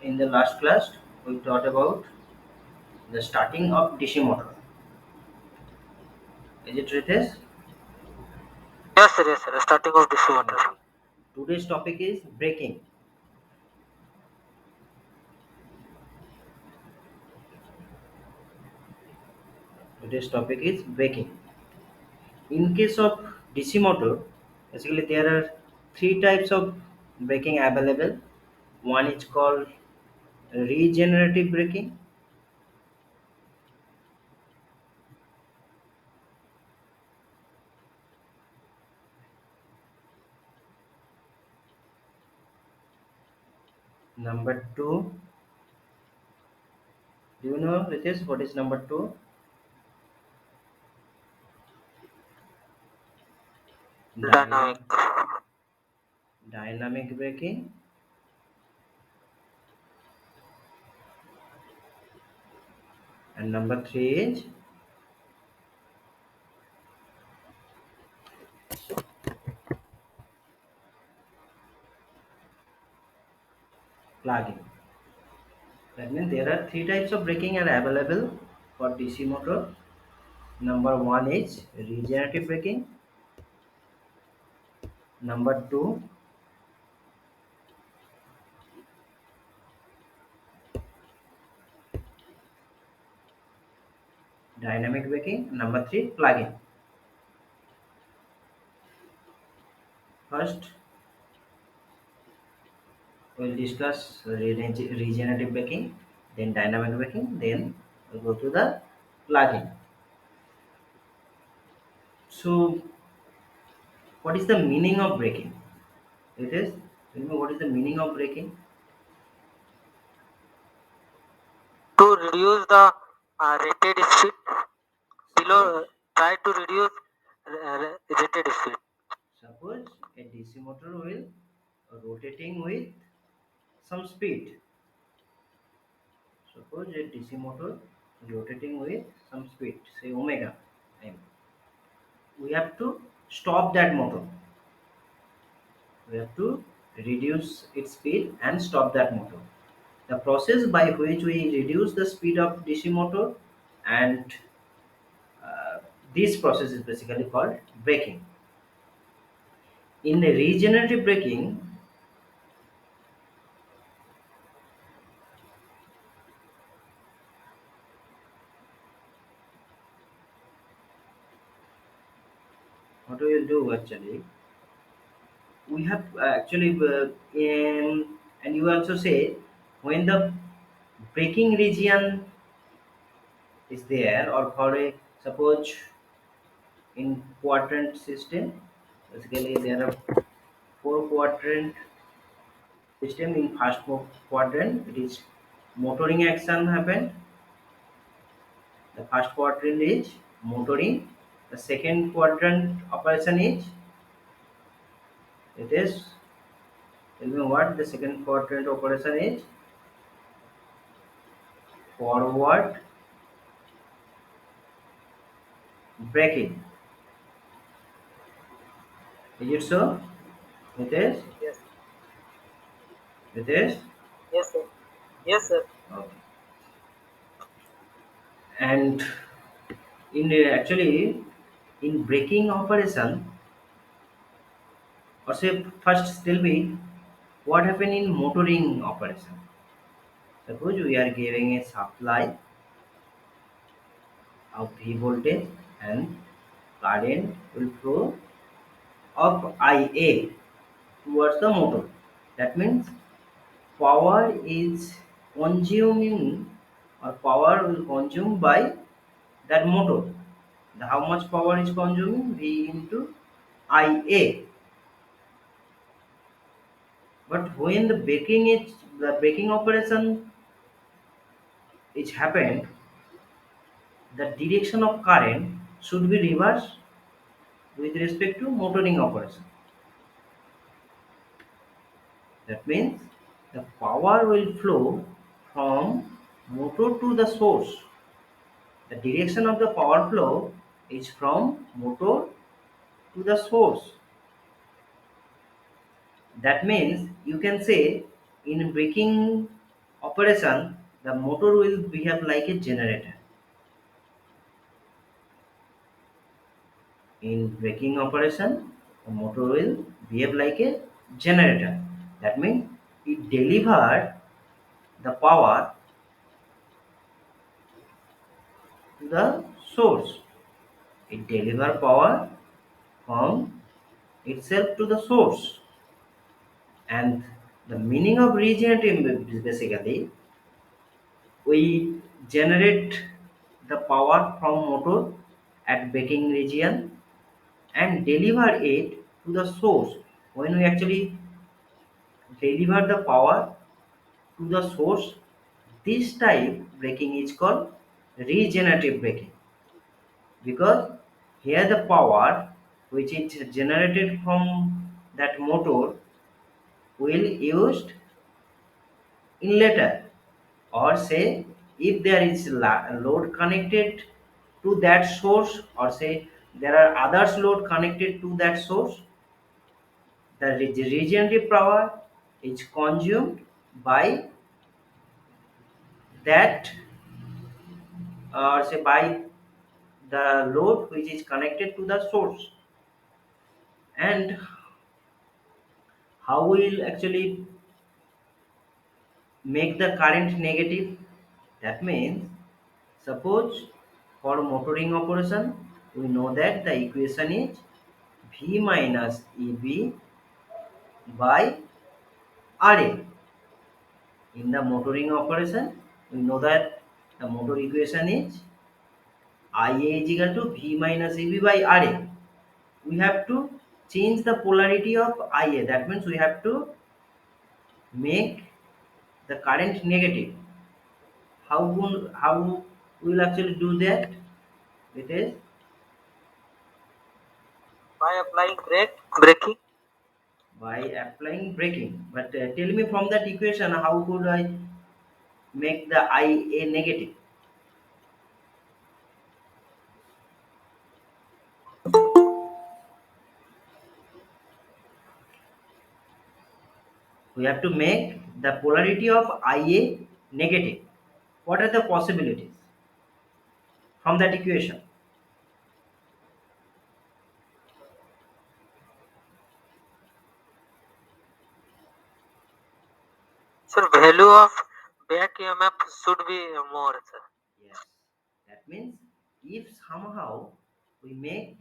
in the last class we taught about the starting of DC motor. Is it Ritesh? Yes, sir. Starting of DC motor. Okay. Today's topic is braking. Today's topic is braking. In case of DC motor, basically there are three types of braking available. One is called regenerative braking. Number two, do you know Ritesh what is number two? Dynamic. Dynamic braking. And number three is plug-in. That means there are three types of braking are available for DC motor. Number one is regenerative braking. Number two, dynamic braking. Number three, plug-in. First, we'll discuss regenerative braking, then dynamic braking, then we'll go to the plug-in. So, what is the meaning of braking? It is, tell me what is the meaning of braking? To reduce the rated speed Suppose, below, try to reduce rated speed. suppose a DC motor will rotating with some speed. Suppose a DC motor rotating with some speed, say omega m. We have to stop that motor. We have to reduce its speed and stop that motor. The process by which we reduce the speed of DC motor and this process is basically called braking. In regenerative braking, what we will do actually, we have actually and you also say when the braking region is there or for a suppose in quadrant system, basically there are four quadrant system. In first quadrant it is motoring action happen. The first quadrant is motoring. The second quadrant operation is it is, tell me what the second quadrant operation is. Forward braking. Is it so? It is. Yes. It is. Yes, sir. Yes, sir. Okay. And in actually in braking operation, or say first tell me what happened in motoring operation. Suppose we are giving a supply of V voltage and current will flow of IA towards the motor. That means power is consuming or power will consume by that motor. How much power is consuming? V into IA. But when the braking operation is happened, the direction of current should be reversed with respect to motoring operation. That means the power will flow from motor to the source. The direction of the power flow is from motor to the source. That means you can say in braking operation, the motor will behave like a generator. In braking operation, the motor will behave like a generator. That means it deliver the power to the source. It deliver power from itself to the source. And the meaning of regenerative is basically we generate the power from motor at braking region and deliver it to the source. When we actually deliver the power to the source, this type braking is called regenerative braking, because here the power which is generated from that motor will used in later, or say if there is load connected to that source, or say there are others load connected to that source, the regenerative power is consumed by that, or say by the load which is connected to the source. And how will actually make the current negative? That means, suppose for motoring operation, we know that the equation is V minus EB by RA. In the motoring operation, we know that the motor equation is IA is equal to V minus EB by RA. We have to change the polarity of IA. That means we have to make the current negative. How we will actually do that? It is By applying braking. by applying braking. But tell me, from that equation, how could I make the IA negative? We have to make the polarity of IA negative. What are the possibilities from that equation? Sir, value of back EMF should be more, sir. Yes. That means if somehow we make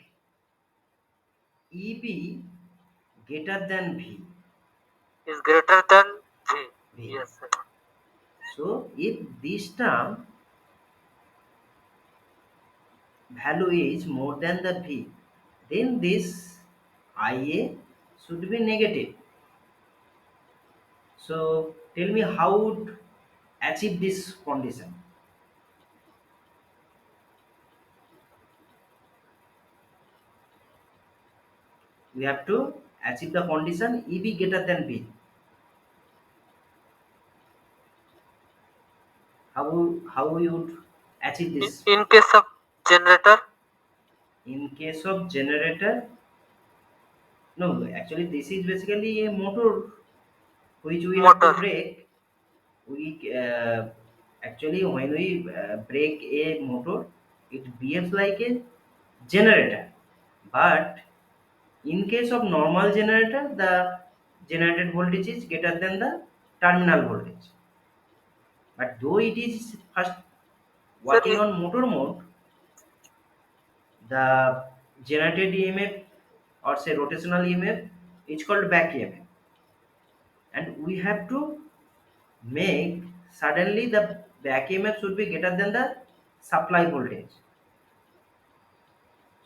EB greater than Is greater than V. V. Yes, sir. So if this term value is more than the V, then this IA should be negative. So tell me, how would achieve this condition? We have to achieve the condition EB greater than V. How we would achieve this? In case of generator, In case of generator, no, actually this is basically a motor which we have to motor. break. We actually, when we break a motor, it behaves like a generator. But in case of normal generator, the generated voltage is greater than the terminal voltage. But though it is first Sir, working on motor mode, the generated EMF, or say rotational EMF, is called back EMF. And we have to make suddenly the back EMF should be greater than the supply voltage.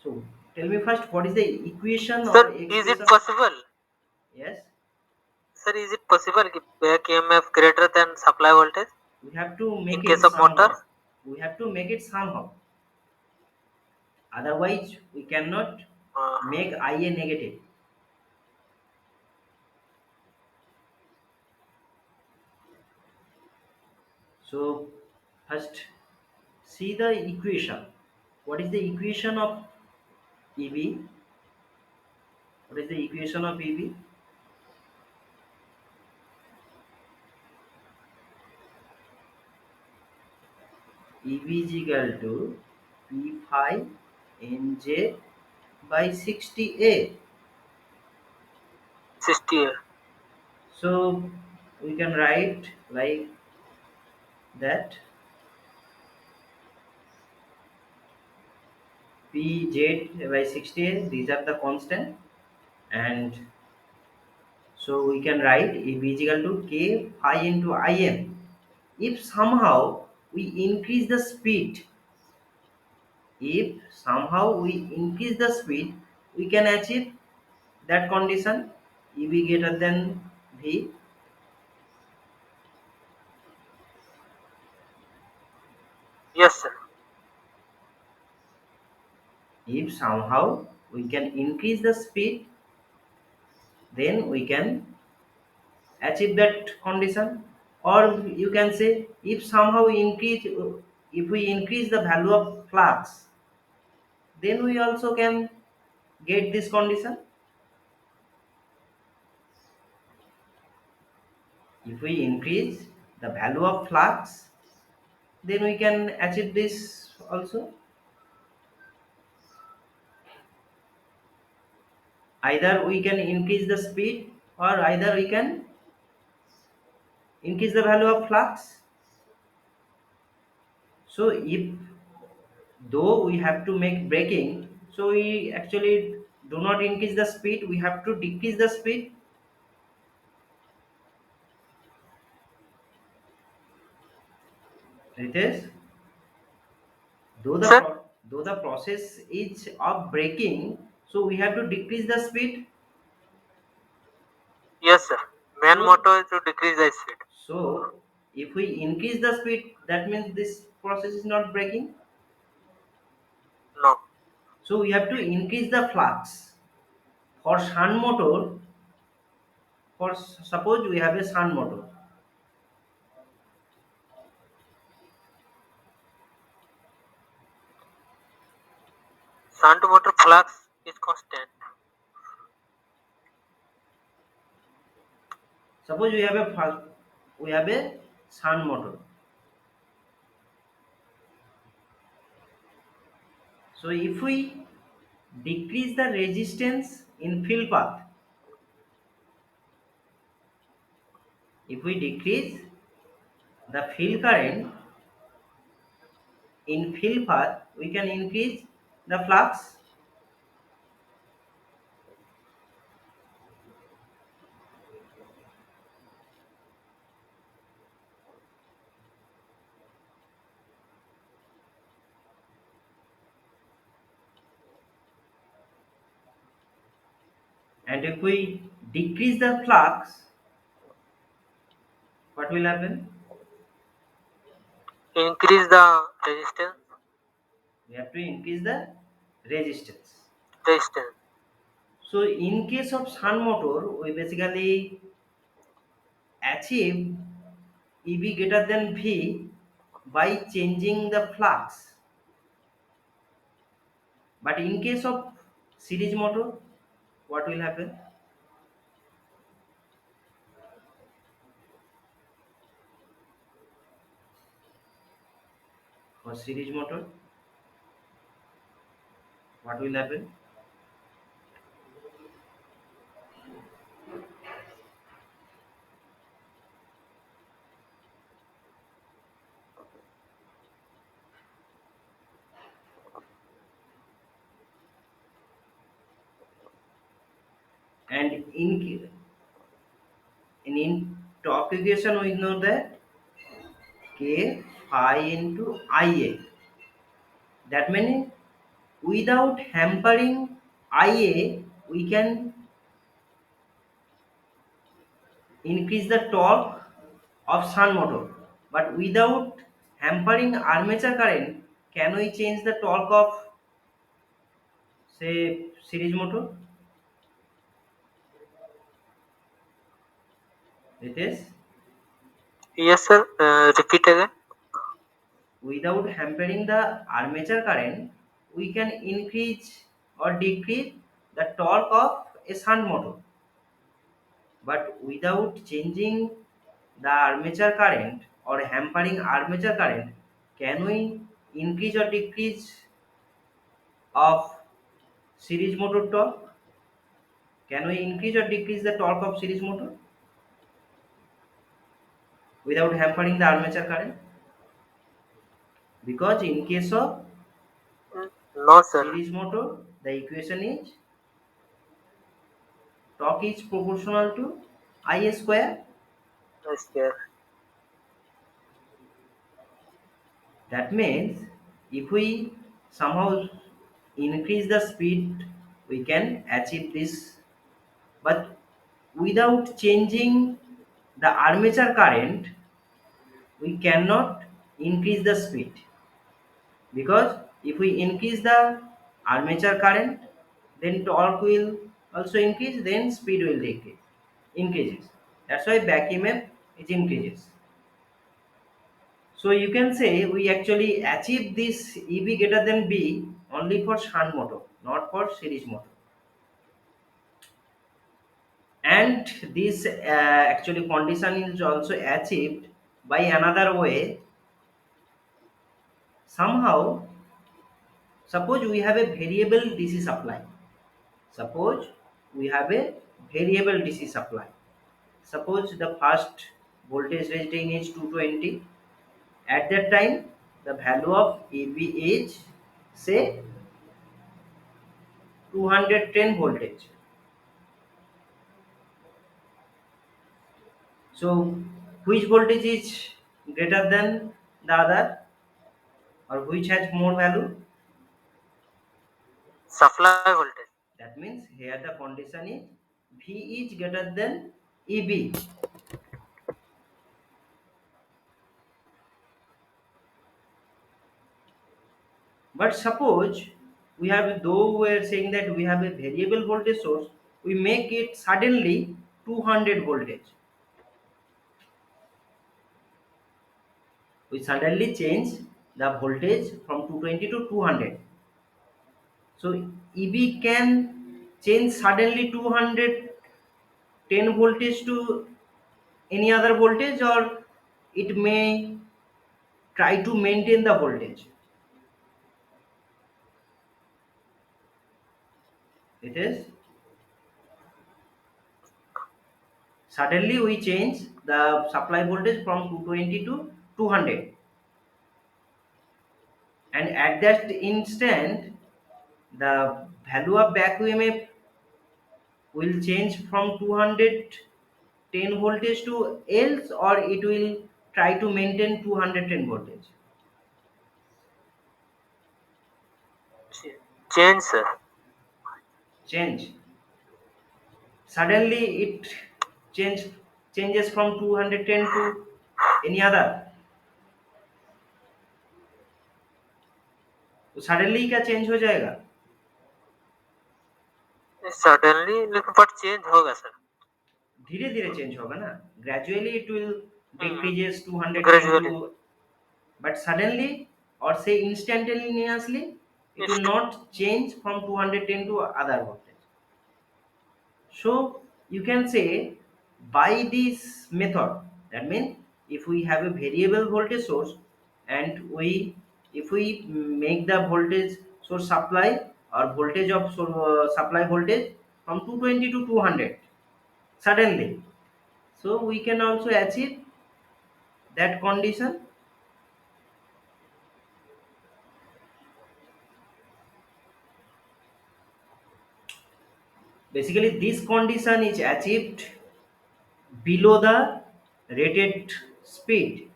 So tell me first, what is the equation or sir, is it expression? possible? Yes, Sir, is it possible कि back EMF greater than supply voltage we have to in make it case of motor? somehow. We have to make it somehow. Otherwise, we cannot Uh, make IA negative. So first, see the equation. What is the equation of EB? What is the equation of EB? Eb is equal to P phi Nj by 60A. 60. So we can write like that Pz by 60A, these are the constant, and so we can write Eb is equal to K phi into Im. If somehow we increase the speed, if somehow we increase the speed, we can achieve that condition Eb greater than V. Yes, sir. If somehow we can increase the speed, then we can achieve that condition. Or you can say if somehow we increase, if we increase the value of flux, then we also can get this condition. If we increase the value of flux, then we can achieve this also. Either we can increase the speed, or either we can increase the value of flux. So if though we have to make braking, so we actually do not increase the speed, we have to decrease the speed. It is Sir. though the process is of braking, so we have to decrease the speed. Yes, sir. Main So motto is to decrease the speed. so if we increase the speed, that means this process is not braking. No. So we have to increase the flux. For shunt motor, suppose we have a shunt motor. Shunt motor flux is constant. Suppose we have a shunt motor. So if we decrease the resistance in field path, if we decrease the field current in field path, we can increase the flux. And if we decrease the flux, what will happen? Increase the resistance. We have to increase the resistance. Resistance. So in case of shunt motor, we basically achieve Eb greater than V by changing the flux. But in case of series motor, what will happen? For series motor, what will happen? And in torque equation, we know that K phi into Ia. That means without hampering Ia, we can increase the torque of shunt motor. But without hampering armature current, can we change the torque of, say, series motor? It is Yes, sir. Repeat again. without hampering the armature current, we can increase or decrease the torque of a shunt motor. But without changing the armature current or hampering armature current, Can we increase or decrease of series motor torque? Can we increase or decrease the torque of series motor without hampering the armature current? Because in case of No, sir. series motor, the equation is torque is proportional to I square. Yes, sir. That means if we somehow increase the speed, we can achieve this. But without changing the armature current, we cannot increase the speed, because if we increase the armature current, then torque will also increase, then speed will increases. That's why back EMF is increases. So you can say we actually achieve this EB greater than B only for shunt motor, not for series motor. And this actually condition is also achieved by another way. Somehow, suppose we have a variable DC supply. Suppose we have a variable DC supply. Suppose the first voltage rating is 220. At that time, the value of EB is say 210 voltage. So, which voltage is greater than the other, or which has more value? Supply voltage. That means here the condition is V is greater than EB. But suppose we have, though we are saying that we have a variable voltage source, we make it suddenly 200 voltage. We suddenly change the voltage from 220 to 200. So EB can change suddenly 210 voltage to any other voltage, or it may try to maintain the voltage. It is suddenly we change the supply voltage from 220 to 200, and at that instant the value of back EMF will change from 210 voltage to else, or it will try to maintain 210 voltage. Change, sir. Change suddenly it change changes from 210 to any other. तो suddenly ही क्या change हो जाएगा? Suddenly लेकिन but change होगा sir. धीरे धीरे change होगा ना, gradually it will decreases hmm. 210 gradually. to, but suddenly or say instantaneously it will not change from 210 to other voltage. So you can say by this method, that means if we have a variable voltage source and we if we make the voltage source supply or voltage of supply voltage from 220 to 200 suddenly, so we can also achieve that condition. Basically this condition is achieved below the rated speed.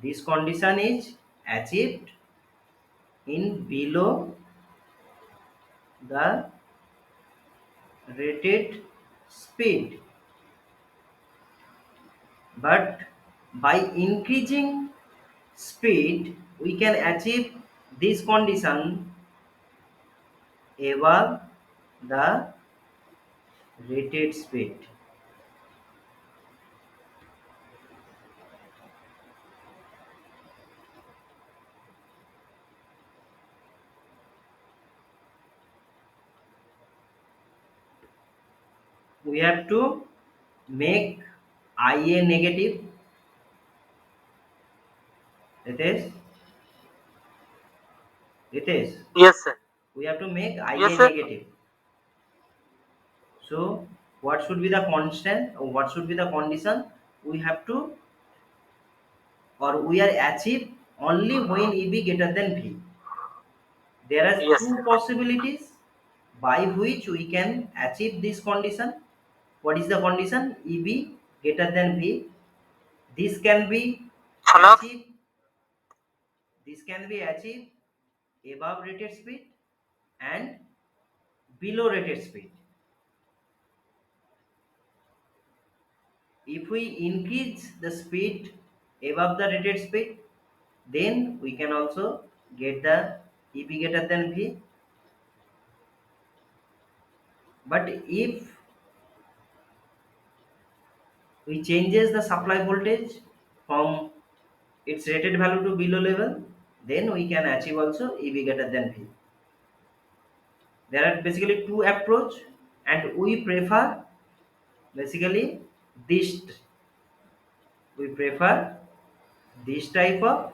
This condition is achieved in below the rated speed, but by increasing speed we can achieve this condition above the rated speed. We have to make IA negative It is. It is. Yes, sir. We have to make Yes, Ia sir. negative. So what should be the constant or what should be the condition? We have to, or we are achieved only when EB greater than V. There are Yes, two sir. possibilities by which we can achieve this condition. What is the condition? EB greater than V. This can be Half. achieved. This can be achieved above rated speed and below rated speed. If we increase the speed above the rated speed, then we can also get the EB greater than V. But if we changes the supply voltage from its rated value to below level, then we can achieve also EB greater than V. There are basically two approach, and we prefer basically this. We prefer this type of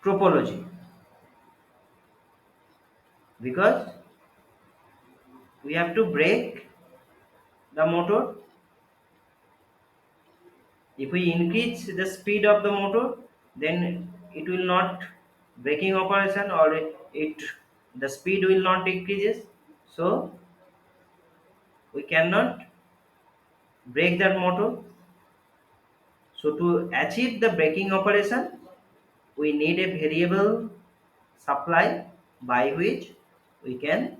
topology because we have to break the motor. If we increase the speed of the motor, then it will not braking operation, or it the speed will not increases. So we cannot break that motor. So to achieve the braking operation, we need a variable supply by which we can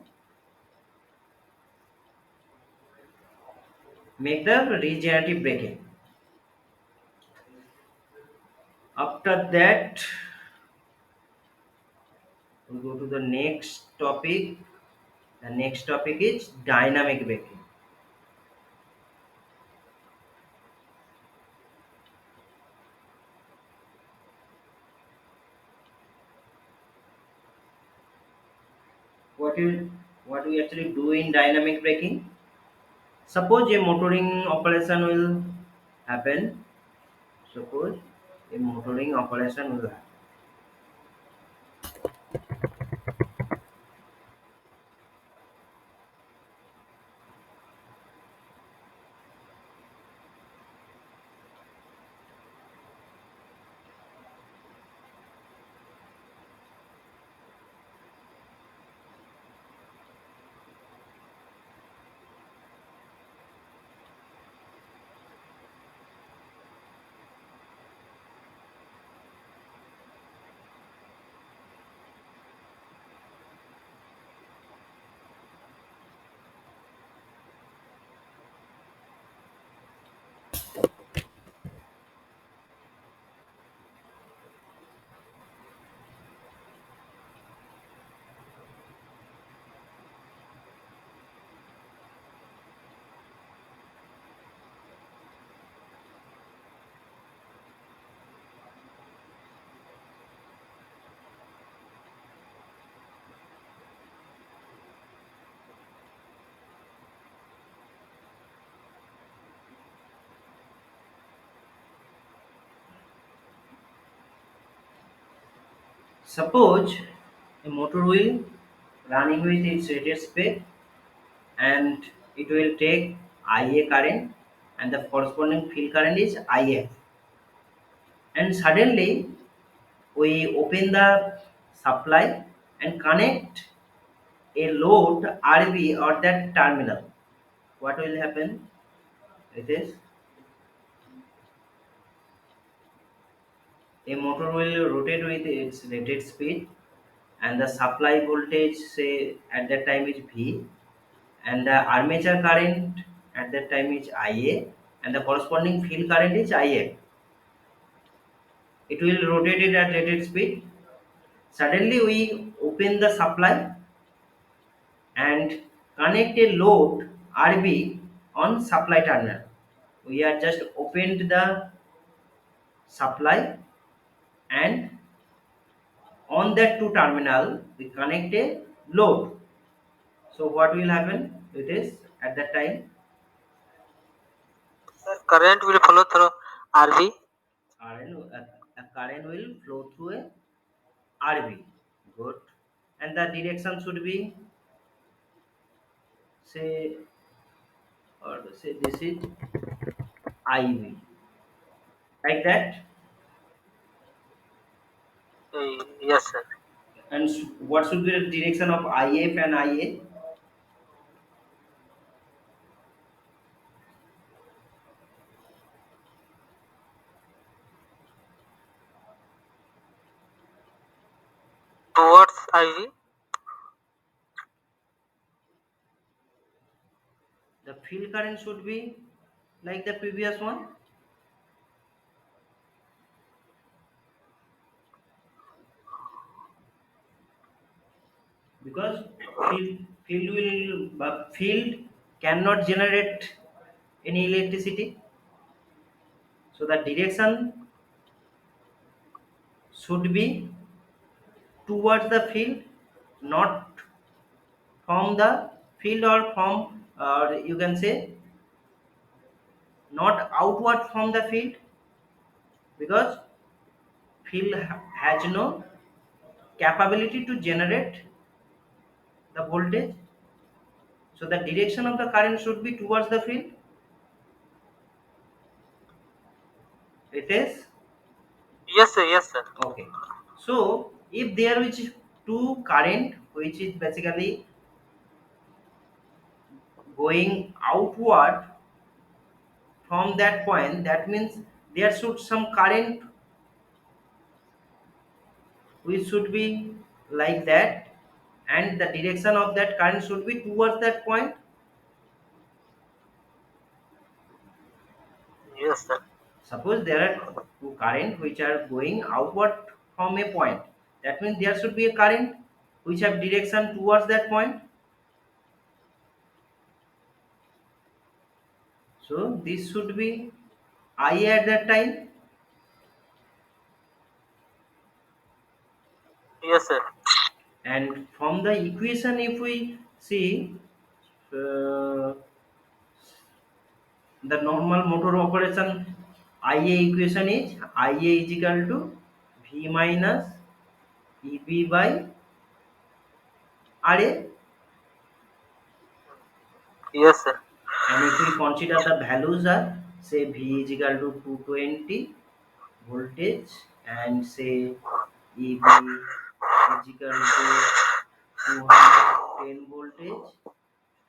make the regenerative braking. After that, we go to the next topic. The next topic is dynamic braking. What you what we actually do in dynamic braking? Suppose a motoring operation will happen. Suppose a motoring operation will happen. Suppose a motor wheel running with its rated speed, and it will take Ia current, and the corresponding field current is If, and suddenly we open the supply and connect a load RB or that terminal. What will happen? It is a motor will rotate with its rated speed, and the supply voltage say at that time is V, and the armature current at that time is Ia, and the corresponding field current is If. It will rotate it at rated speed. Suddenly we open the supply and connect a load RB on supply terminal. We are just opened the supply, and on that two terminal we connect a load. So what will happen? It is at that time Sir, current will follow through RV. A current will flow through a RV. Good. And the direction should be, say, or say this is IV. Like that. Yes, sir. And what should be the direction of IF and IA? Towards IV. The field current should be like the previous one, because field cannot generate any electricity. So the direction should be towards the field, not from the field, or from, or you can say, not outward from the field, because field has no capability to generate the voltage. So the direction of the current should be towards the field. It is Yes, sir. Yes, sir. okay. So if there is two current which is basically going outward from that point, that means there should some current which should be like that, and the direction of that current should be towards that point. Yes, sir. Suppose there are two current which are going outward from a point, that means there should be a current which have direction towards that point. So this should be I at that time. Yes, sir. And from the equation, if we see, uh, the normal motor operation IA equation is IA is equal to V minus EB by RA. Yes, sir. And if we consider the values are, say V is equal to 220 voltage, and say EB is equal to 210 voltage,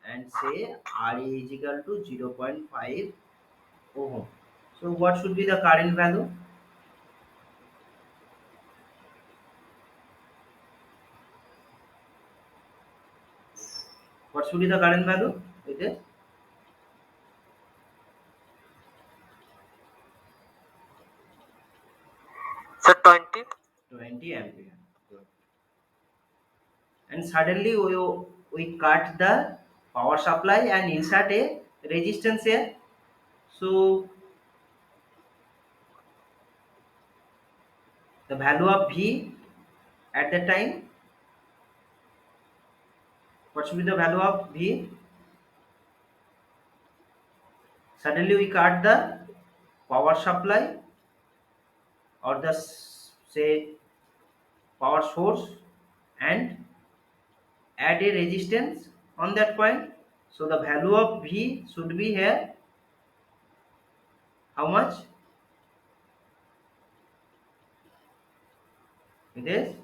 and say RA is equal to 0.5 ohm. So what should be the current value? What should be the current value? It is Sir, 20. 20 ampere. Good. And suddenly we cut the power supply and insert a resistance here. So the value of V at the time, what should be the value of V? Suddenly we cut the power supply, or the say power source, and add a resistance on that point. So the value of V should be here how much? It is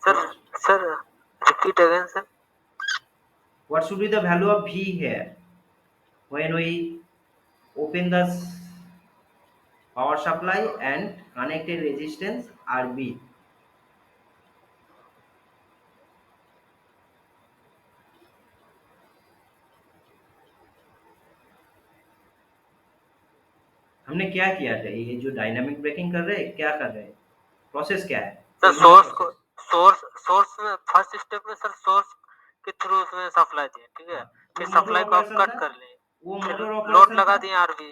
Sir, what, sir, repeat again, sir. what should be the value of V here when we open the power supply and connect a resistance RB? हमने क्या किया था, ये जो dynamic breaking कर रहे हैं, क्या कर रहे हैं, प्रोसेस क्या है, सर, समझो ना सोर्स को, प्रोसेस। सोर्स में फर्स्ट स्टेप में सर सोर्स के थ्रू उसमें सप्लाई दिए, ठीक है। हाँ, वो फिर मोटर सप्लाई को आप ऑपरेशन कट था, कर लिए, वो फिर मोटर लोड ऑपरेशन लगा था। दिए आरवी।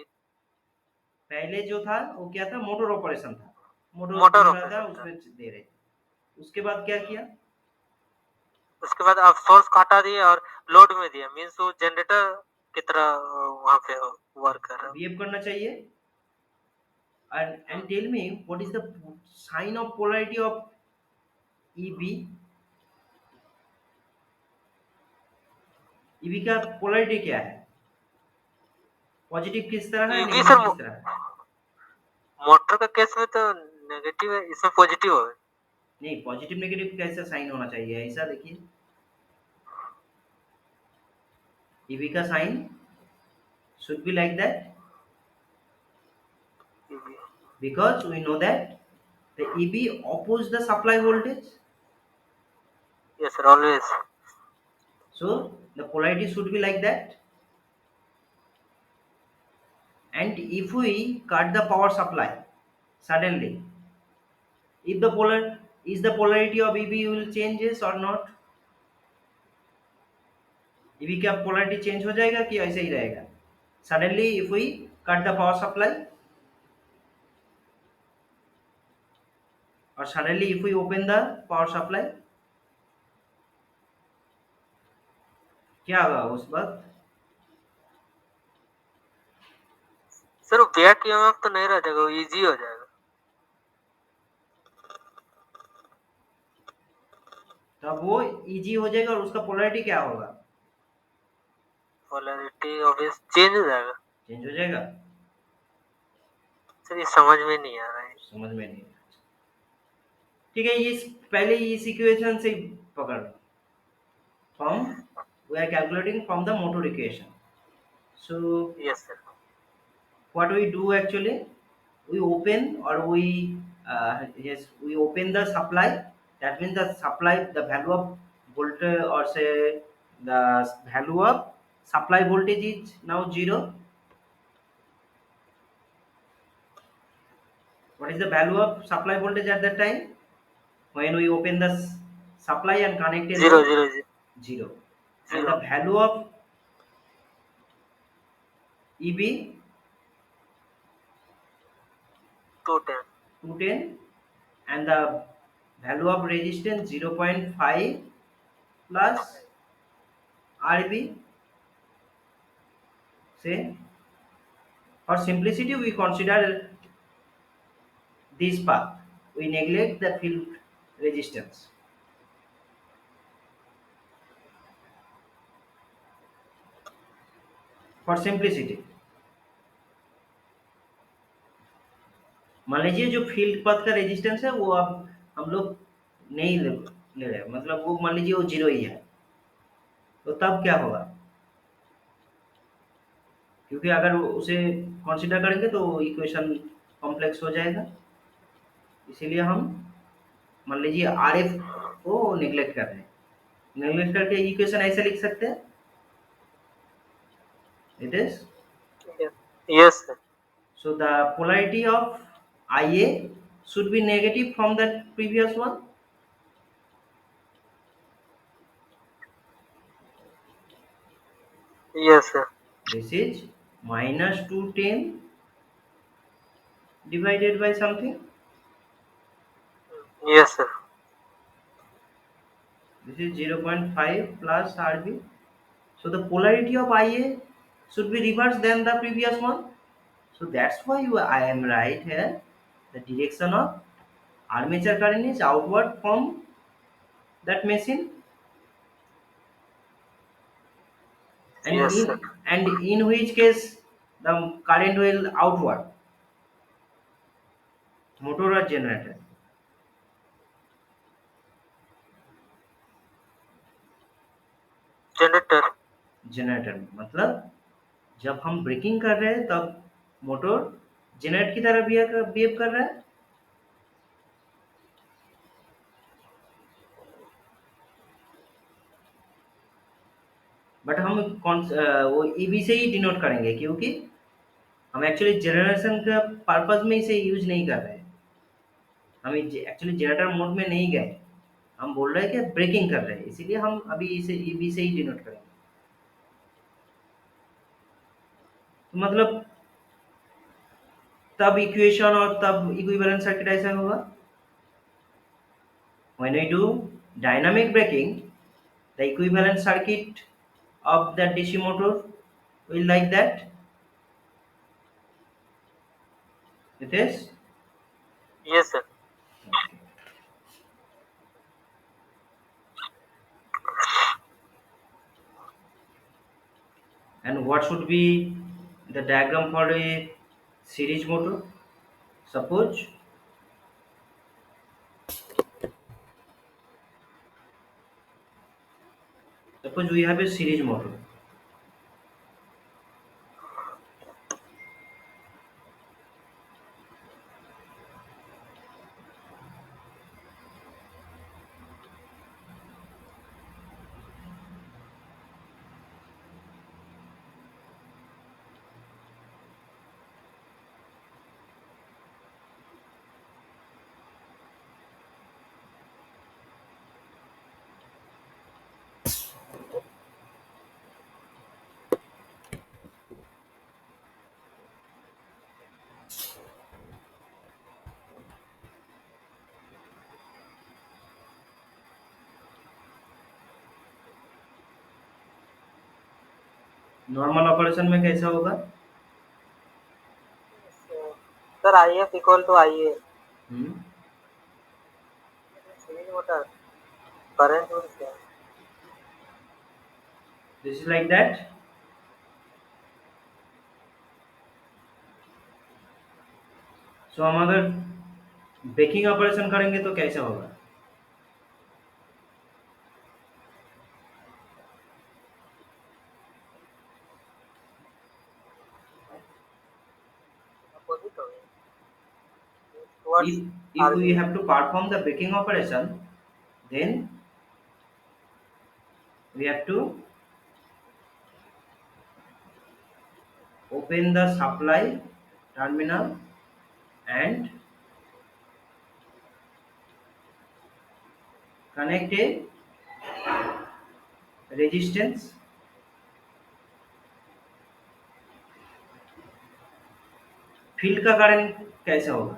पहले जो था वो क्या था, मोटर ऑपरेशन था, मोटर मोटर घूम रहा था, ऑपरेशन था। उसमें दे रहे थे। उसके बाद क्या किया? उसके बाद आप सोर्स को हटा दिए और लोड में दिया, मीन्स वो जनरेटर की तरह वहां पे वर्क कर रहा है। बिहेव करना चाहिए। And tell me what is the sign of polarity of EB? EB का पोलैरिटी क्या है? पॉजिटिव किस तरह है, ईवी नेगेटिव सर, किस तरह है? मोटर का केस में तो नेगेटिव है, इसमें पॉजिटिव है। नहीं, पॉजिटिव नेगेटिव कैसा साइन होना चाहिए, ऐसा देखिए। EB का sign should be like that EV, because we know that the EB oppose the supply voltage. Yes sir, always. So the polarity should be like that. And if we cut the power supply suddenly, if the polar is the polarity of EB will changes or not? EB का polarity change हो जाएगा कि ऐसे ही रहेगा? Suddenly if we cut the power supply or suddenly if we open the power supply, क्या होगा उस वक्त? सर बैक ईएमएफ तो नहीं रह जाएगा, वो इजी हो जाएगा। तब वो इजी हो जाएगा और उसका पोलैरिटी क्या होगा? पोलैरिटी ऑब्वियस चेंज हो जाएगा। चेंज हो जाएगा। सर ये समझ में नहीं आ रहा है। समझ में नहीं। ठीक है, ये पहले इस इक्वेशन से पकड़ लो। From we are calculating from the motor equation. So yes sir. what we do actually, we open or we yes, we open the supply. That means the supply, the value of voltage, or say the value of supply voltage is now 0. What is the value of supply voltage at that time when we open the supply and connect a zero load? Zero 0. And zero the value of EB? 210। 210. And the value of resistance 0.5 plus RB. Say, for simplicity we consider this path, we neglect the field resistance for simplicity. मान लीजिए जो field पथ का resistance है वो अब हम लोग नहीं ले रहे, मतलब वो मान लीजिए वो 0 ही है, तो तब क्या होगा? क्योंकि अगर उसे कंसीडर करेंगे तो इक्वेशन कॉम्प्लेक्स हो जाएगा, इसीलिए हम मान लीजिए RF को नेग्लेक्ट कर रहे हैं। नेग्लेक्ट करके इक्वेशन ऐसे लिख सकते हैं, it is yes sir. so the polarity of IA should be negative from the previous one. Yes sir. This is minus 210 divided by something. Yes sir. This is 0.5 plus RB. So the polarity of IA should be reversed than the previous one. So that's why I am right here. The direction of armature current is outward from that machine, and yes sir. in which case the current will outward, motor or generator. Generator. Generator मतलब जब हम breaking कर रहे हैं तब motor generate की तरह behave कर रहा है, बट हम वो ईबी से ही डिनोट करेंगे क्योंकि हम एक्चुअली जनरेशन का पर्पज में इसे यूज नहीं कर रहे हैं, हम एक्चुअली जनरेटर मोड में नहीं गए, हम बोल रहे हैं कि ब्रेकिंग कर रहे हैं, इसीलिए हम अभी इसे ईबी से ही डिनोट करेंगे। तो मतलब तब इक्वेशन और तब इक्विवेलेंट सर्किट ऐसा होगा। When we do dynamic braking, the equivalent circuit of the DC motor will like that. It is? Yes, sir. Okay. And what should be the diagram for a series motor? Suppose suppose we have a series motor. Normal operation में कैसा होगा? Sir I F equal to I A Hmm. Series motor current rules क्या है? This is like that. So हम अगर breaking operation करेंगे तो कैसा होगा? अपोजिट हो गया towards If we R. have to perform the braking operation, then we have to open the supply terminal and connect a resistance. Field का current कैसा होगा?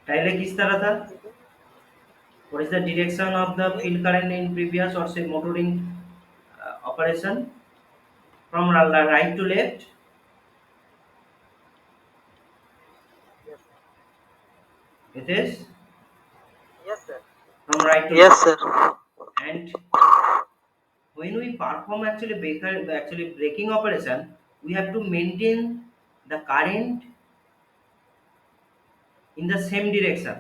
पहले किस तरह था? What is the direction of the field current in previous or say motoring operation? From right to left? It is yes sir. from right to yes left. Sir. And when we perform actually braking operation, we have to maintain the current in the same direction,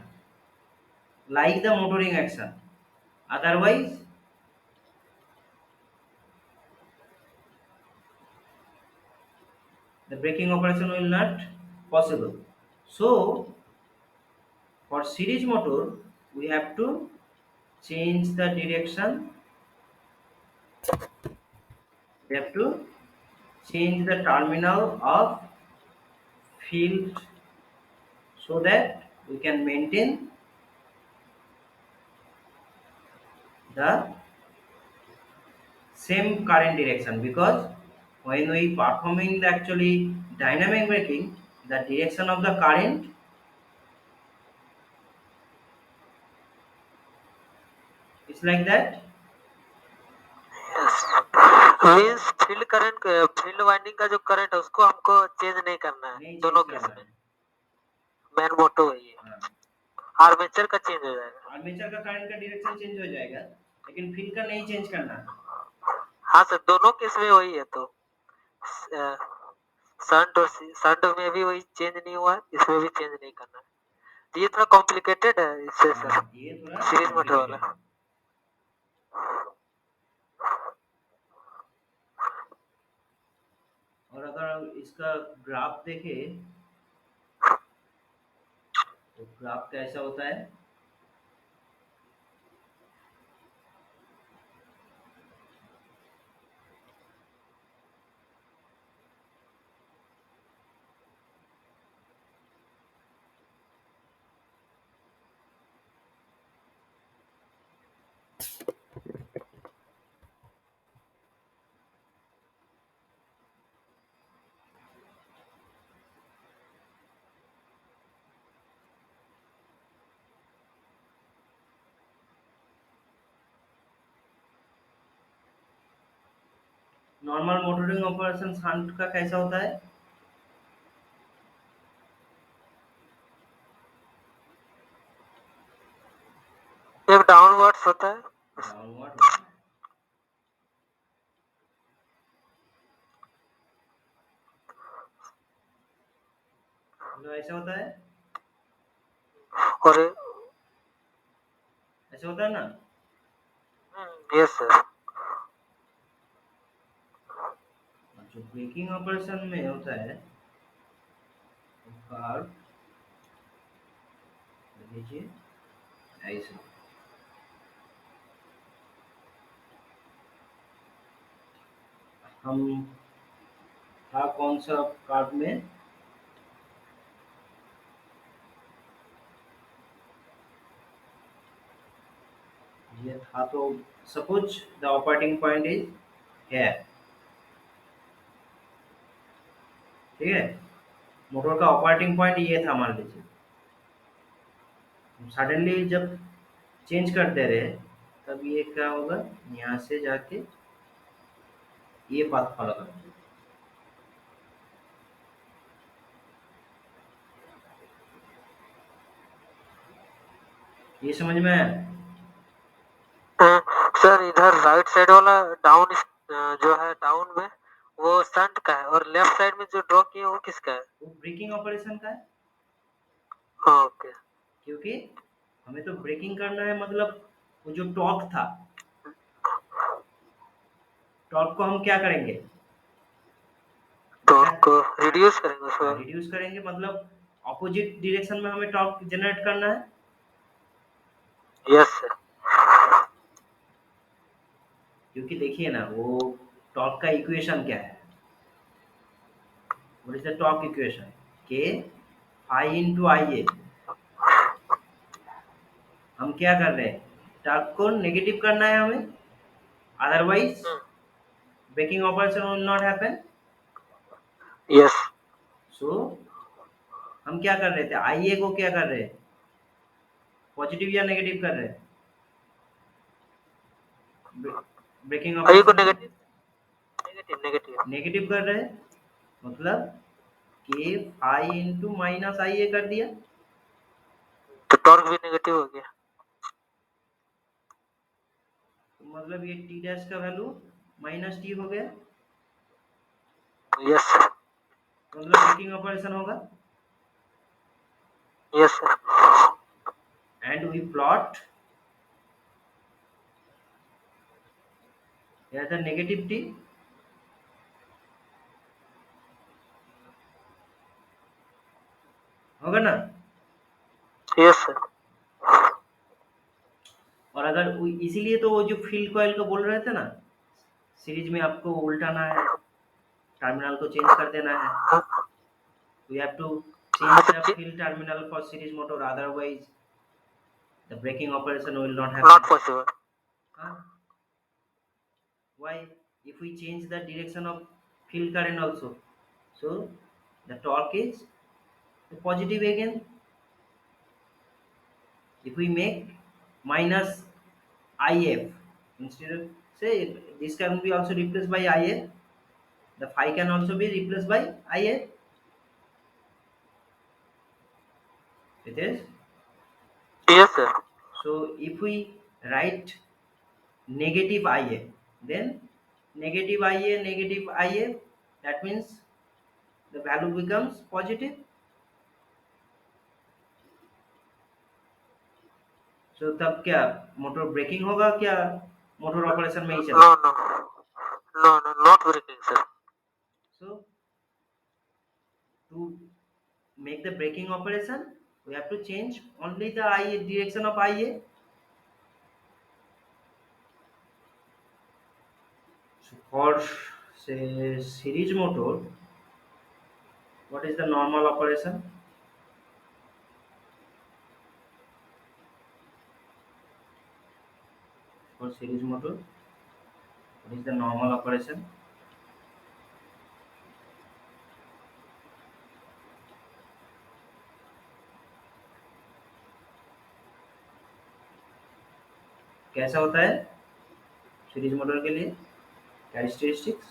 like the motoring action. Otherwise, the braking operation will not possible. So, for series motor, we have to change the direction. We have to change the terminal of field so that we can maintain the same current direction, because when we performing the actually dynamic braking, the direction of the current is like that. Means field current field winding का जो current है उसको हमको change नहीं करना है नहीं दोनों चेंज केस करना में। है। मेन मोटो वही है। हाँ, आर्मेचर का चेंज हो जाएगा। आर्मेचर का करंट का डायरेक्शन चेंज हो जाएगा, लेकिन फील्ड का नहीं चेंज करना है। हाँ सर दोनों केस में वही है तो संट और संट में भी वही चेंज नहीं हुआ है, इसमें भी चेंज नहीं करना है। तो ये थोड़ा कॉम्प्लिकेटेड है इससे सर हाँ, ये थोड़ा सीरीज मोटर कॉम्प्लिकेटेड वाला। है। और अगर इसका ग्राफ देखें तो ग्राफ कैसा होता है? नॉर्मल मोटरिंग ऑपरेशन शंट का कैसा होता है? एक डाउनवर्ड्स होता है। डाउनवर्ड होता है। मतलब ऐसा होता है, और ऐसा होता है ना? Yes sir. जो ब्रेकिंग ऑपरेशन में होता है, कार्ब लीजिए ऐसा। हम था कौन सा कार्ब में? ये था तो suppose the operating point is है, ठीक है? मोटर का ऑपरेटिंग पॉइंट ये था मान लीजिए। सडनली जब चेंज कर दे रहे तब ये क्या होगा, यहाँ से जाके ये पाथ फॉलो करना। ये समझ में आया? सर इधर राइट साइड वाला डाउन जो है डाउन में वो स्टंट का है, और लेफ्ट साइड में जो ड्रॉ किए वो किसका है? वो ब्रेकिंग ऑपरेशन का है। हाँ ओके। क्योंकि हमें तो ब्रेकिंग करना है, मतलब वो जो टॉर्क था, टॉर्क को हम क्या करेंगे? टॉर्क को रिड्यूस करेंगे हाँ, उसको। रिड्यूस करेंगे, मतलब ऑपोजिट डायरेक्शन में हमें टॉर्क जनरेट करना है। Yes sir. क्योंकि देखिए ना, वो टॉर्क का इक्वेशन क्या है? What is the torque equation? के आई इंटू आई ए। हम क्या कर रहे हैं? टॉर्क को नेगेटिव करना है हमें, otherwise braking operation will not happen. Yes. So हम क्या कर रहे थे, आई ए को क्या कर रहे हैं, पॉजिटिव या नेगेटिव कर रहे हैं? ब्रेकिंग आई को ऑपरेशन को नेगेटिव नेगेटिव नेगेटिव। नेगेटिव कर रहे हैं, मतलब के आई इंटू माइनस आई ए कर दिया। तो टॉर्क भी नेगेटिव हो गया। तो मतलब ये टी डैश का वैल्यू माइनस टी हो गया, यस सर। तो मतलब ब्रेकिंग ऑपरेशन होगा। Yes sir. And we plot here the negative t, होगा ना? Yes sir. और अगर इसीलिए तो वो जो फील्ड कॉइल का बोल रहे थे ना, सीरीज में आपको उल्टाना है, टर्मिनल को चेंज कर देना है। We have to हाँ change sir. the field terminal for series motor, otherwise the braking operation will not not happen. Possible. Huh? Why? If we change the direction of field current also, so the torque is positive again. If we make minus if, instead of, say, this can be also replaced by if, the phi can also be replaced by if. It is. Yes sir. So if we write negative ia, then negative ia, that means the value becomes positive. So तब क्या motor breaking होगा क्या, motor operation में ही no चलेगा? No no no not braking sir. So to make the braking operation, we have to change only the ia, direction of ia. So for, say, series motor, what is the normal operation? For series motor, what is the normal operation? कैसा होता है series motor के लिए characteristics?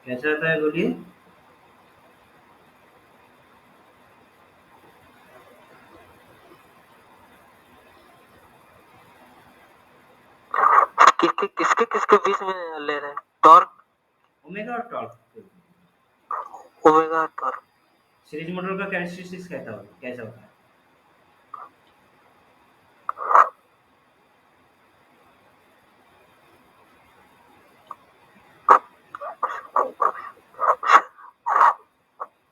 कैसा रहता है बोलिए? किसके किसके किसके बीच में ले रहे हैं? टॉर्क, ओमेगा और टॉर्क। ओमेगा और टॉर्क। सीरीज मोटर का कैरेक्टरिस्टिक्स कैसा होता है?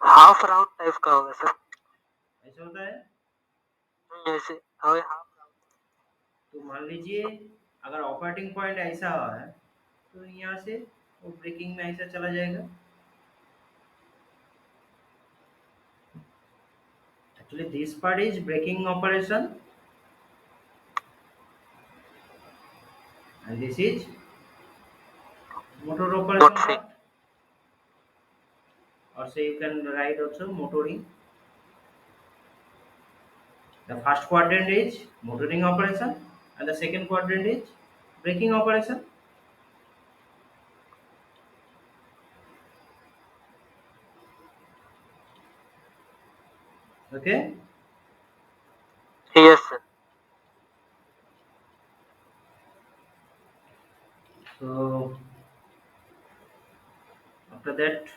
हाफ राउंड टाइप का होगा सर। ऐसा होता है। ऐसे हाँ हाफ। तो मान लीजिए अगर ऑपरेटिंग पॉइंट ऐसा है तो यहाँ से वो ब्रेकिंग में ऐसा चला जाएगा। Actually, this part is braking operation, and this is motor operation motoring. part. Or say you can write also motoring. The first quadrant is motoring operation, and the second quadrant is braking operation. Okay. Yes sir. So after that,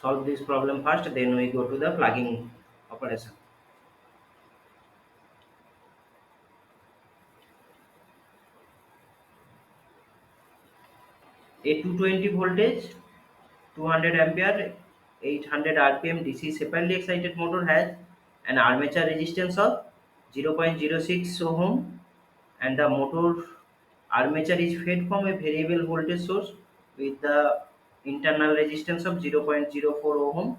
solve this problem first. Then we go to the plugging operation. A 220 voltage, 200 ampere, 800 rpm DC separately excited motor has an armature resistance of 0.06 ohm, and the motor armature is fed from a variable voltage source with the internal resistance of 0.04 ohm.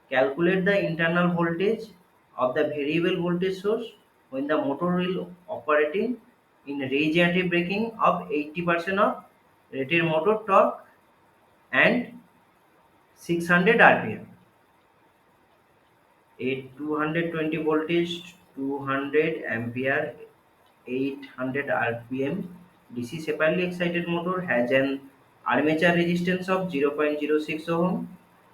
Calculate the internal voltage of the variable voltage source when the motor will operating in regenerative braking of 80% of rated motor torque and 600 rpm. A 220 voltage, 200 ampere, 800 rpm DC separately excited motor has an armature resistance of 0.06 ohm.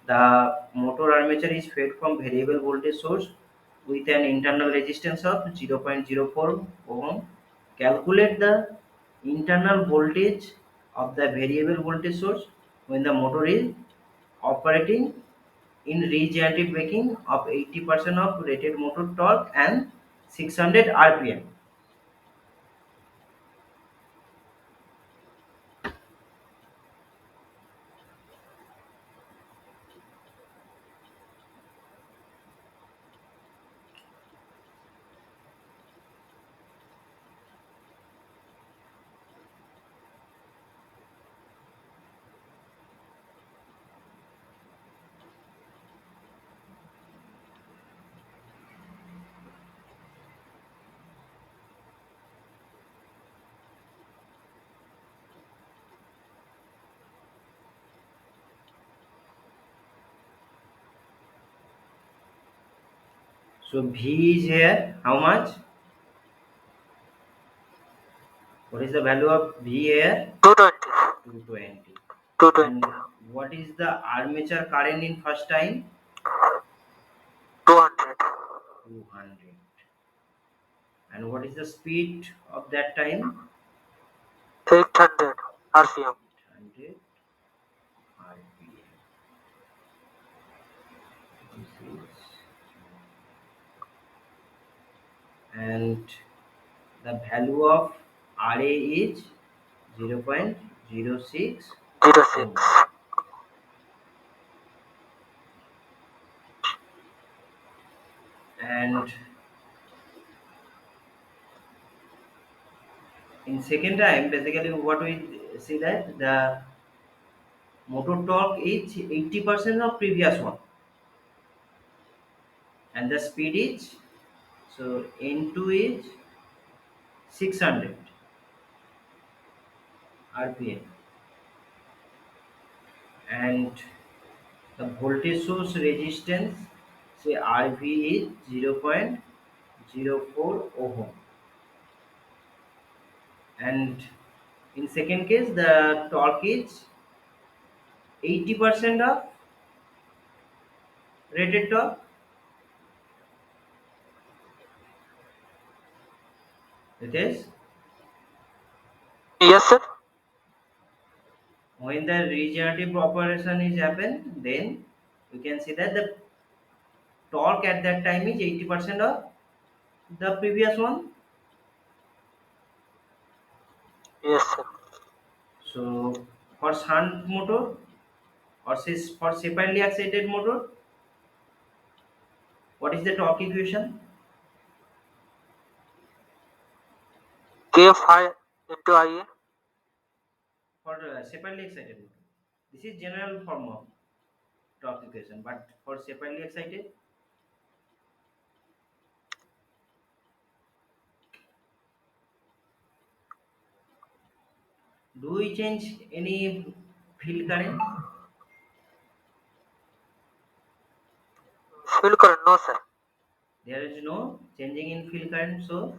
The motor armature is fed from variable voltage source with an internal resistance of 0.04 ohm. Calculate the internal voltage of the variable voltage source when the motor is operating in regenerative braking of 80% of rated motor torque and 600 rpm. So V is here. How much? What is the value of V here? 220। 220. And 220। what is the armature current in first time? 200। 200. And what is the speed of that time? 800 RPM। 800 rpm. And the value of Ra is 0.06 ohm. 06। And in second time, basically what we see that the motor torque is 80% of previous one, and the speed is, so N2 is 600 rpm, and the voltage source resistance, say Rv is 0.04 ohm, and in second case the torque is 80% of rated torque. It is Yes, sir. when the regenerative operation is happen, then you can see that the torque at that time is 80% of the previous one. Yes, sir. So for shunt motor or say for separately excited motor, what is the torque equation? Kf high into Ia. For separately excited motor. This is general form of torque equation, but for separately excited, do we change any field current? Field current, no, sir. There is no changing in field current, so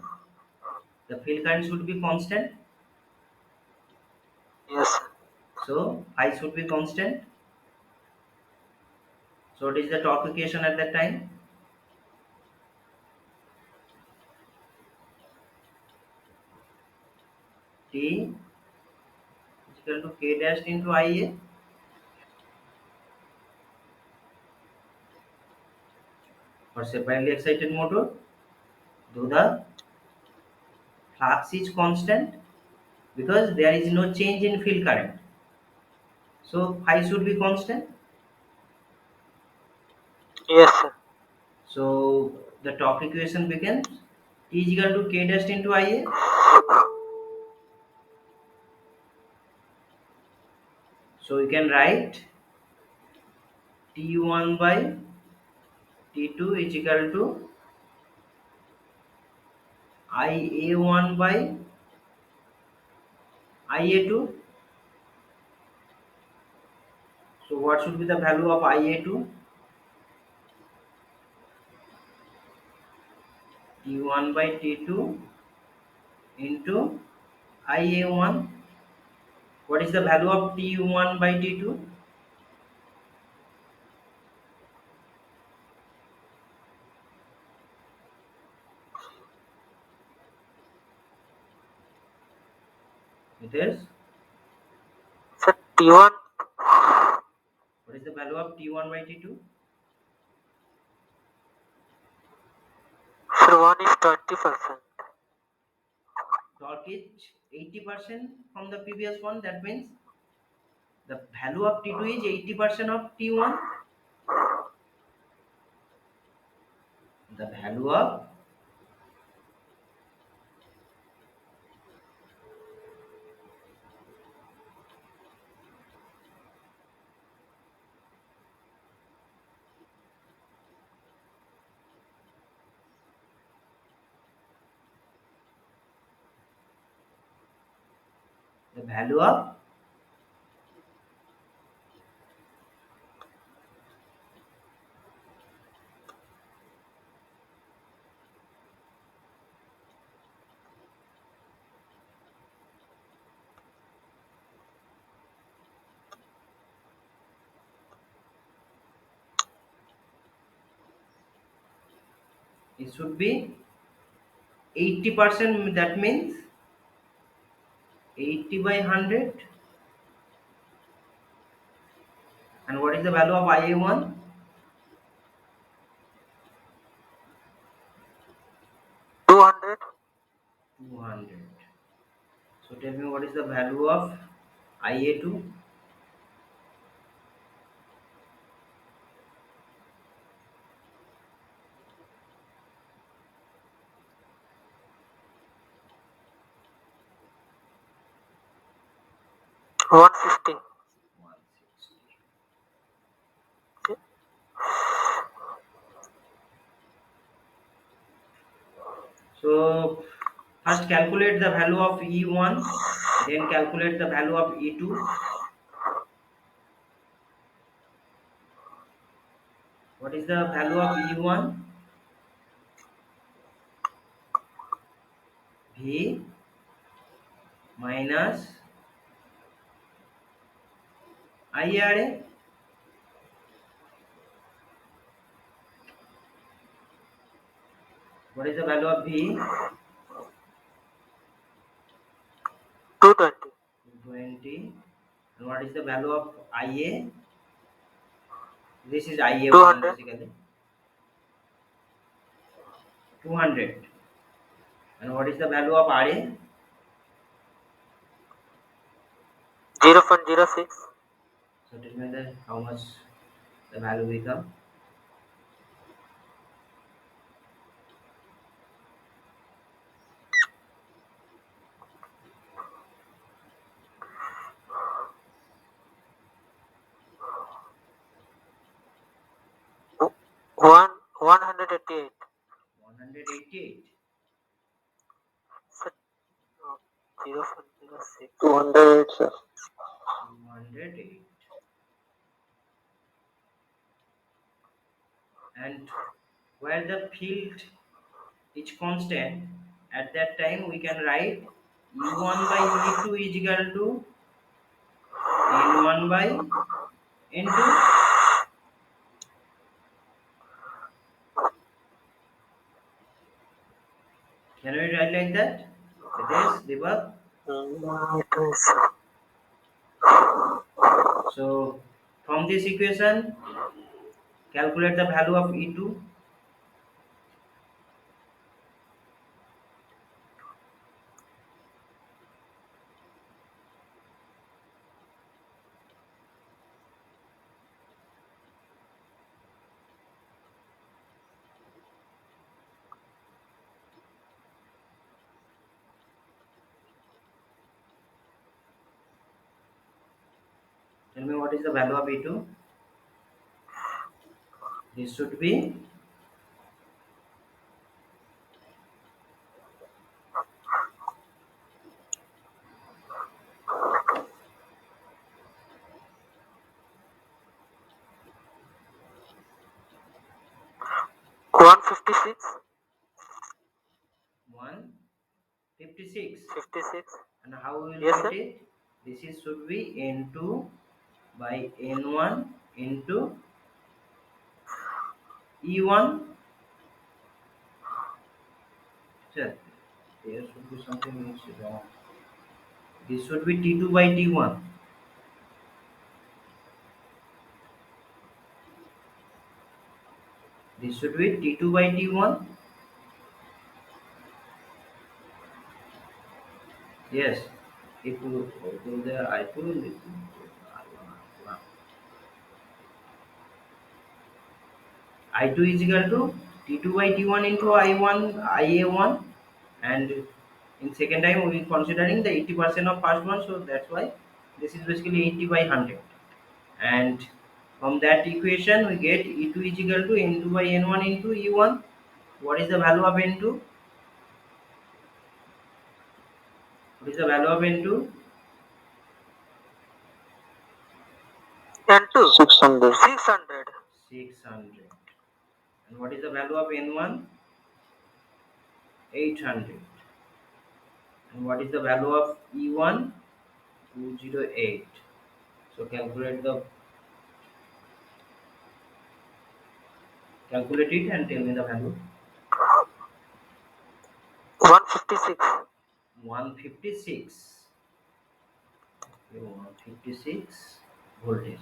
the field current should be constant. Yes, sir. So I should be constant. So what is the torque equation at that time? T is equal to K dash into Ia. For separately excited motor, though the flux is constant because there is no change in field current. So phi should be constant. Yes, sir. So the torque equation becomes T is equal to K dash into Ia. So you can write T1 by T2 is equal to Ia1 by Ia2. So what should be the value of Ia2? T1 by T2 into Ia1. What is the value of T1 by T2? It is, Sir, T1, what is the value of T1 by T2? sir, 1 is 20%. Torque is 80% from the previous one. That means the value of T2 is 80% of T1. The value of the value of it should be 80%. That means 80 by 100. And what is the value of Ia1? 200. 200. So tell me what is the value of Ia2? 150. 160. So first calculate the value of E1, then calculate the value of E2. What is the value of E1? V minus IARA. What is the value of V? 220. 20. And what is the value of IA? This is IA1 200. basically. 200. And what is the value of RA? 0.06. So tell me that how much the value become. 188. 188. Sir, no, 0.06. 208, sir. 208. And where the field is constant, at that time we can write E1 by E2 is equal to N1 by N2. Can we write like that? This Deepak. It is So from this equation, calculate the value of E2. Tell me what is the value of E2. This should be 156. 156. 56. And how we will Yes, get sir. it? This is should be N2 by N1 into E1. Sir, there should be something which is wrong. This should be T2 by T1. This should be T2 by T1. Yes. If you go there, I told it. I2 is equal to T2 by T1 into I1, IA1, and in second time we considering the 80% of first one, so that's why this is basically 80 by 100. And from that equation we get E2 is equal to N2 by N1 into E1. What is the value of N2? What is the value of N2? And 2. 600. 600. 600. And what is the value of N1? 800. And what is the value of E1? 208. So calculate it and tell me the value. 156. 156. Okay, 156 voltage.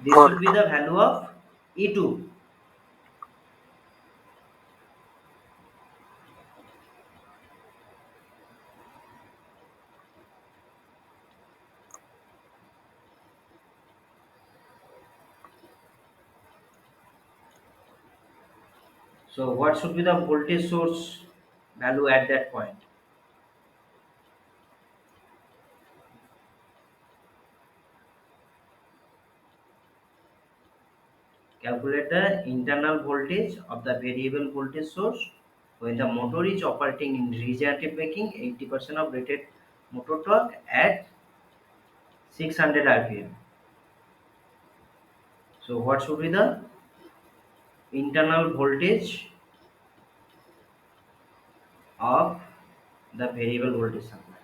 This Volt. should be the value of E2. So what should be the voltage source value at that point? Calculate the internal voltage of the variable voltage source when the motor is operating in regenerative braking, 80% of rated motor torque at 600 rpm. So what should be the internal voltage of the variable voltage supply?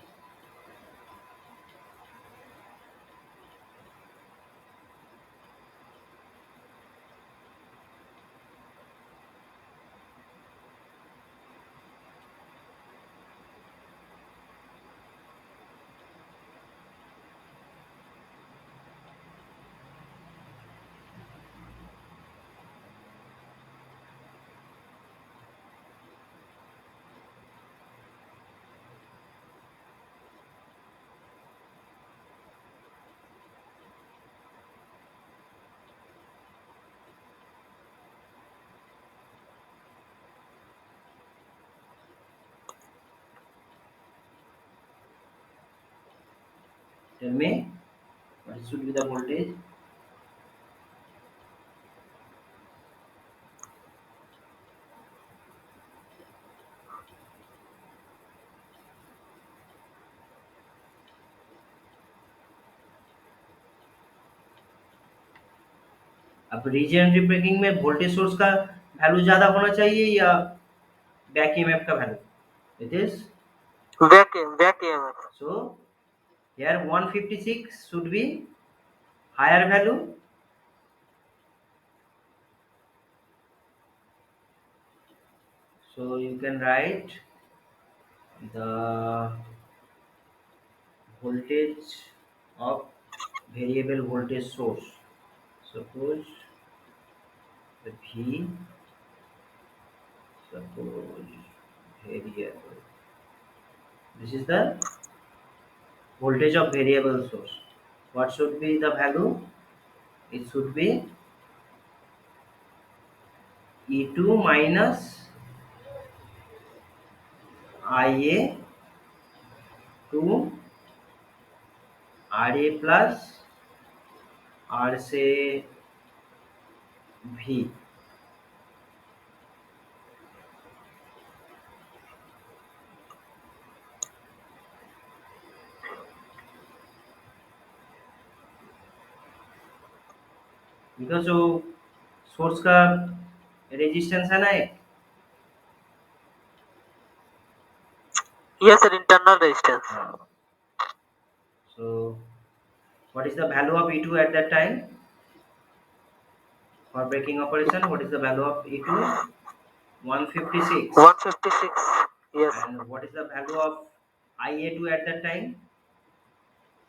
Tell me what should be the voltage. अब regenerative braking में voltage source का value ज्यादा होना चाहिए या back EMF का value? It is back EMF. so here 156 should be higher value. So you can write the voltage of variable voltage source. Suppose the V, suppose variable. This is the voltage of variable source. What should be the value? It should be E2 minus IA to RA plus R say V. Because जो source का resistance है ना एक, yes sir, internal resistance. हाँ, so what is the value of E2 at that time for breaking operation? What is the value of E2? 156. 156, yes. And what is the value of IA2 at that time?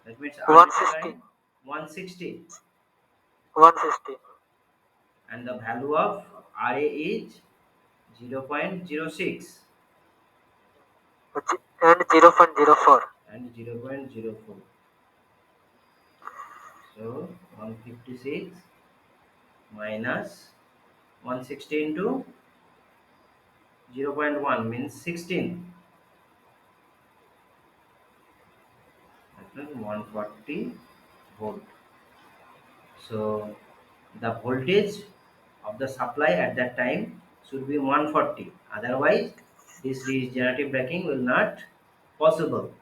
That means armature 160, current 160. 160 And the value of RA is 0.06 and 0.04। and 0.04. So 156 minus 160 into 0.1 means 16. That means 140 volt. So the voltage of the supply at that time should be 140. Otherwise, this regenerative braking will not possible.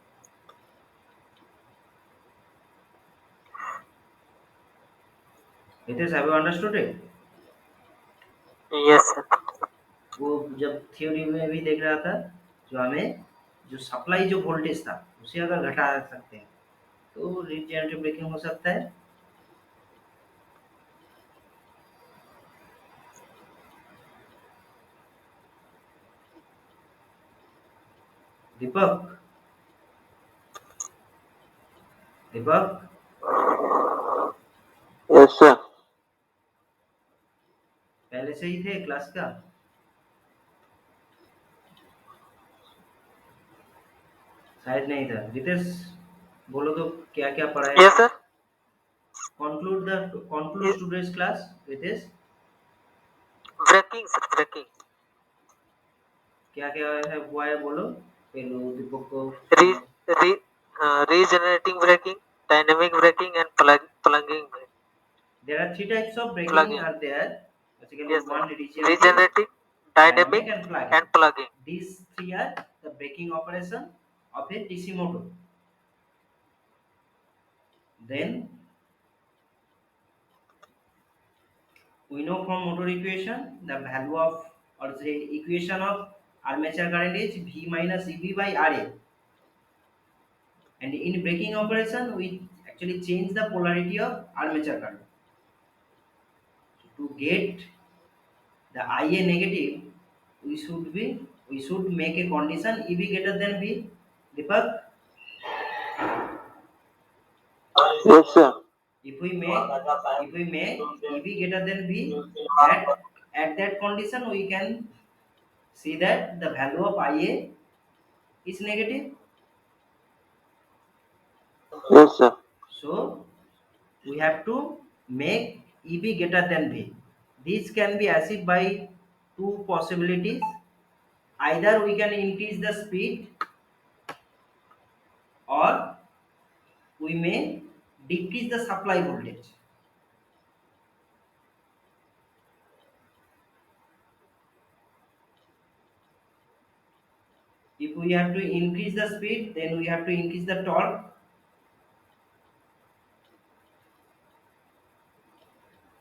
It is, have you understood it? Yes sir. वो जब theory में भी देख रहा था, जो हमें जो सप्लाई जो वोल्टेज था उसे अगर घटा सकते हैं तो रीजनरेटिव ब्रेकिंग हो सकता है। दीपक, दीपक यस सर। पहले से ही थे क्लास का? शायद नहीं था। रितेश बोलो तो क्या क्या पढ़ाया? Yes sir. conclude today's class, Ritesh. Braking sir, braking. क्या क्या है हुआ है बोलो, फिर दीपक को री सुनाओ। Re regenerating braking, dynamic braking and plugging. There are three types of braking plugging, are there. Basically, yes one sir. regenerative, regenerating, dynamic, dynamic and plugging. And plugging. These three are the braking operation of a DC motor. Then we know from motor equation the value of, or say equation of armature current is V minus EB by RA. And in braking operation, we actually change the polarity of armature current. To get the IA negative, we should make a condition EB greater than V. Deepak, yes sir. if we make EB greater than V, that at that condition we can see that the value of IA is negative. Yes sir. So we have to make EB greater than V. This can be achieved by two possibilities. Either we can increase the speed, or we may decrease the supply voltage. If we have to increase the speed, then we have to increase the torque.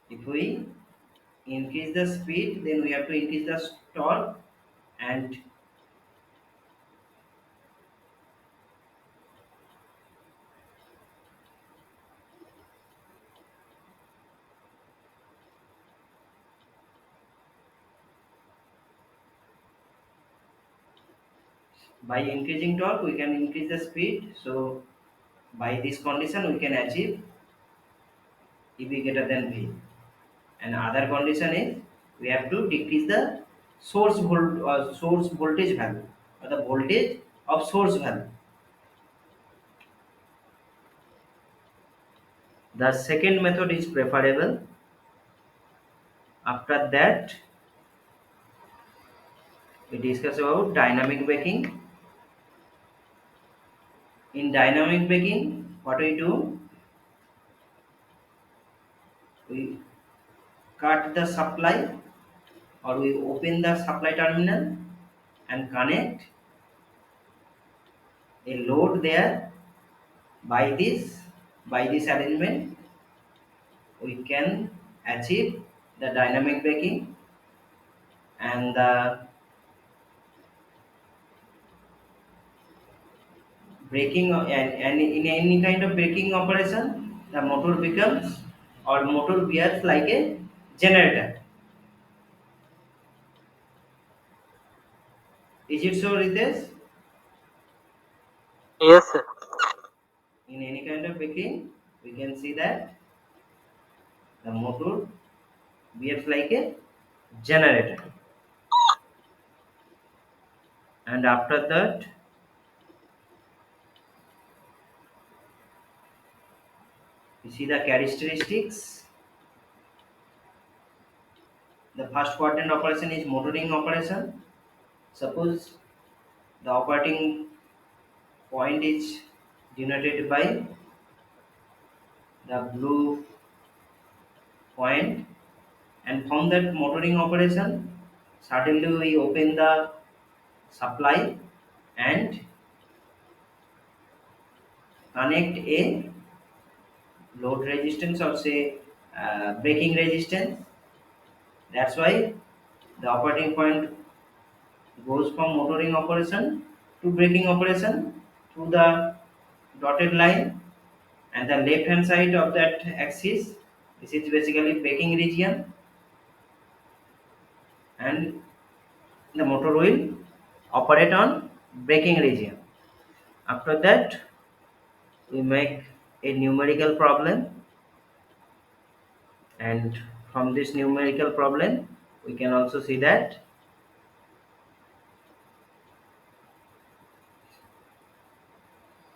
If we increase the speed, then we have to increase the torque, and by increasing torque we can increase the speed. So by this condition we can achieve EB greater than V. And other condition is we have to decrease the source voltage value, or the voltage of source value. The second method is preferable. After that, we discuss about dynamic braking. In dynamic braking, what we do, we cut the supply, or we open the supply terminal and connect a load there. By this arrangement we can achieve the dynamic braking. And the braking, and in any kind of braking operation, the motor becomes, or motor behaves like a generator. Is it so, Ritesh? Yes, sir. In any kind of braking we can see that the motor behaves like a generator. And after that, you see the characteristics. The first quadrant operation is motoring operation. Suppose the operating point is denoted by the blue point, and from that motoring operation, suddenly we open the supply and connect a load resistance, or say braking resistance. That's why the operating point goes from motoring operation to braking operation through the dotted line. And the left hand side of that axis, this is basically braking region, and the motor will operate on braking region. After that, we make a numerical problem, and from this numerical problem we can also see that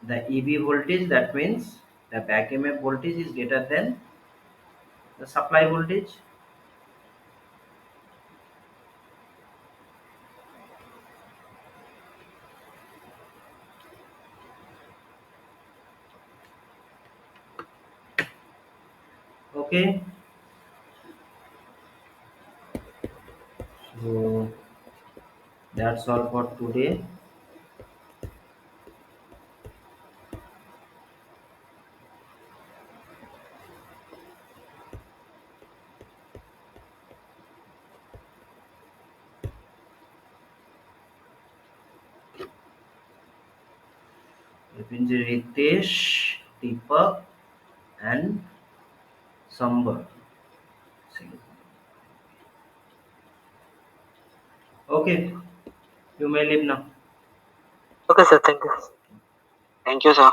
the EB voltage, that means the back EMF voltage, is greater than the supply voltage. Okay, so that's all for today. It means Ritesh, Deepak, and Sambar. Okay, you may leave now. Okay, sir. Thank you. Thank you, sir.